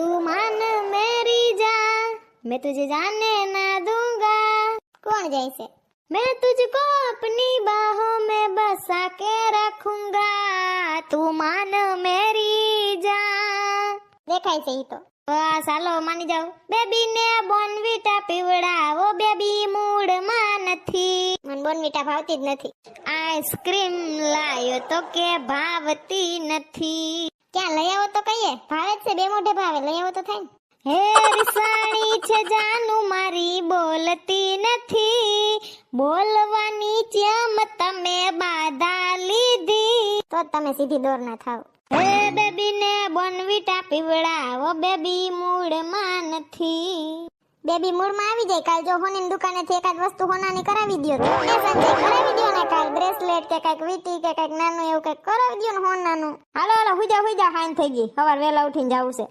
तू मान मेरी जान मैं तुझे जाने ना दूंगा। कौन जैसे मैं तुझको अपनी बाहों में बसा के रखूंगा तू मान मेरी जान। દેખાય છે ઈ તો બસ હાલો માની જાવ। બેબી ને બોનવીટા પીવડાવો બેબી મૂડ માં નથી। મને બોનવીટા ભાવતી જ નથી। આઈસ્ક્રીમ લાયો તો કે ભાવતી નથી। ક્યાં લઈ આવો તો કહીએ ભાવે છે બે મોઢે ભાવે લઈ આવો તો થાય ને। હે રિસાણી છે જાનું મારી બોલતી નથી બોલવાની જેમ તમે બાધા લીધી તો તમે સીધી દોર ના થાવ। હે બેબી ને બોનવીટા પીવડાવો બેબી મૂડ માં નથી। બેબી મૂડ માં આવી જાય કાલ જો હોની દુકાને થી એકાદ વસ્તુ હોનાની કરાવી દ્યો તો એ સંજય કરાવી દ્યો ને કાલ બ્રેસલેટ કે કઈક વીટી કે કઈક નાનું એવું કઈક કરાવી દ્યો ને હોનાનું। હાલો હાલો હુઈ જા હાન થઈ ગઈ સવાર વેલા ઉઠીને જાવું છે।